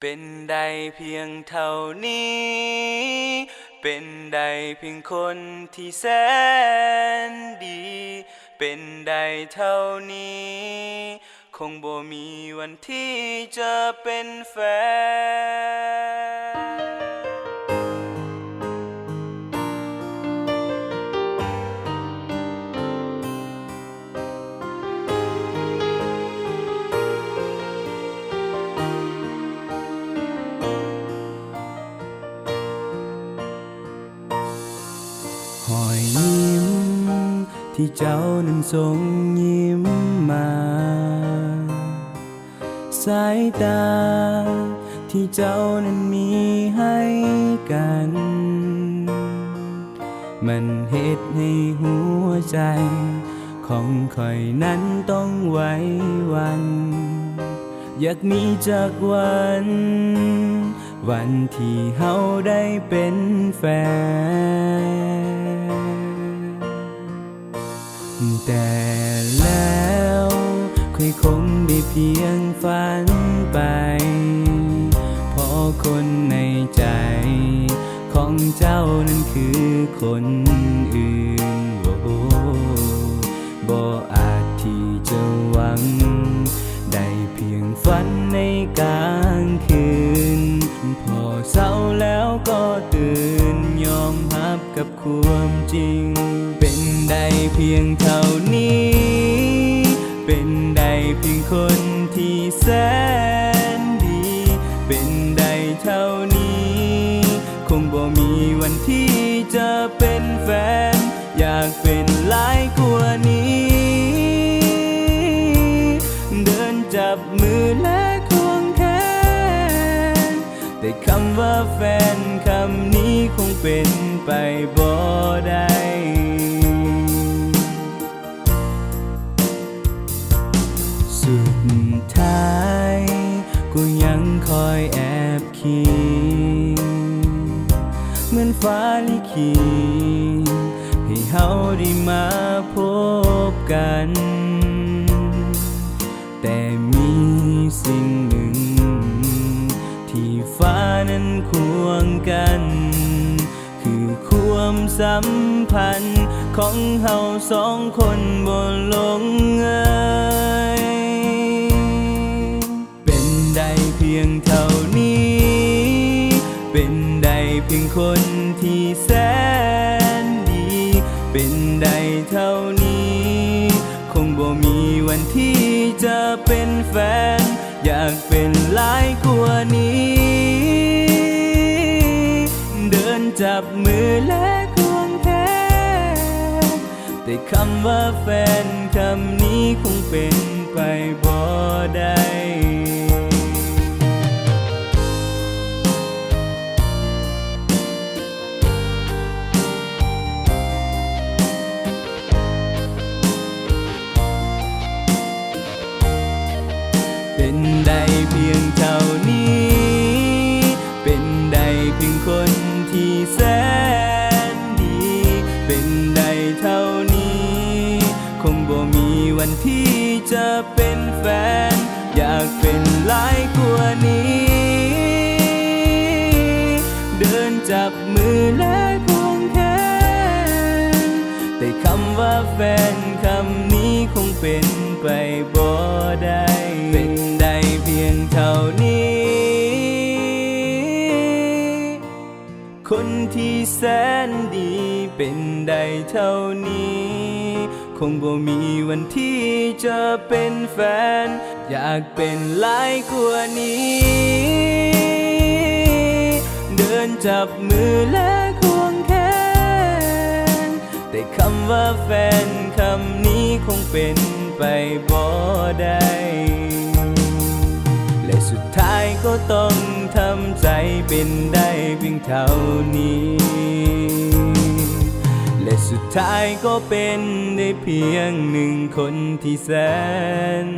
เป็นได้เพียงเท่านี้ เป็นได้เพียงคนที่แสนดี เป็นได้เท่านี้ คงบ่มีวันที่จะเป็นแฟนหอยยิ้มที่เจ้านั้นทรงยิ้มมา สายตาที่เจ้านั้นมีให้กัน มันเฮ็ดให้หัวใจของข่อยนั้นต้องไว้วัน อยากมีจากวันที่เฮาได้เป็นแฟน แต่แล้วค่อยคงได้เพียงฝันไปเพราะคนในใจของเจ้านั้นคือคนอื่นบ่อาจที่จะหวังได้เพียงฝันในกลางคืนพอเศร้าแล้วก็ตื่นยอมรับกับความจริงเป็นได้เพียงเท่านี้ เป็นได้เพียงคนที่แสนดี เป็นได้เท่านี้ คงบ่มีวันที่จะเป็นแฟน อยากเป็นหลายกว่านี้ เดินจับมือและควงแขนแต่คำว่าแฟนคำนี้คงเป็นไปบ่ได้ สุดท้ายกูยังคอยแอบคิดเหมือนฟ้าลิขิตให้เฮาได้มาพบกัน แต่มีสิ่งหนึ่งที่ฟ้านั้นควงกัน คือความสัมพันธ์ของเฮาสองคนบ่ลงเอยเป็นได้เพียงเท่านี้ เป็นได้เพียงคนที่แสนดี เป็นได้เท่านี้ คงบ่มีวันที่จะเป็นแฟน อยากเป็นหลายกว่านี้ เดินจับมือและควงแขนแต่คำว่าแฟนคำนี้คงเป็นไปบ่ได้ เป็นได้เพียงเท่านี้ เป็นได้เพียงคนที่แสนดี เป็นได้เท่านี้ คงบ่มีวันที่จะเป็นแฟน อยากเป็นหลายกว่านี้ เดินจับมือและควงแขนแต่คำว่าแฟนคำนี้คงเป็นไปบ่ได้เป็นได้เพียงเท่านี้ คนที่แสนดีเป็นได้เท่านี้ คงบ่มีวันที่จะเป็นแฟน อยากเป็นหลายกว่านี้ เดินจับมือและควงแขนแต่คำว่าแฟนคำนี้คงเป็นไปบ่ได้ และสุดท้ายก็ต้องทำใจเป็นได้เพียงเท่านี้ และสุดท้ายก็เป็นได้เพียงหนึ่งคนที่แสน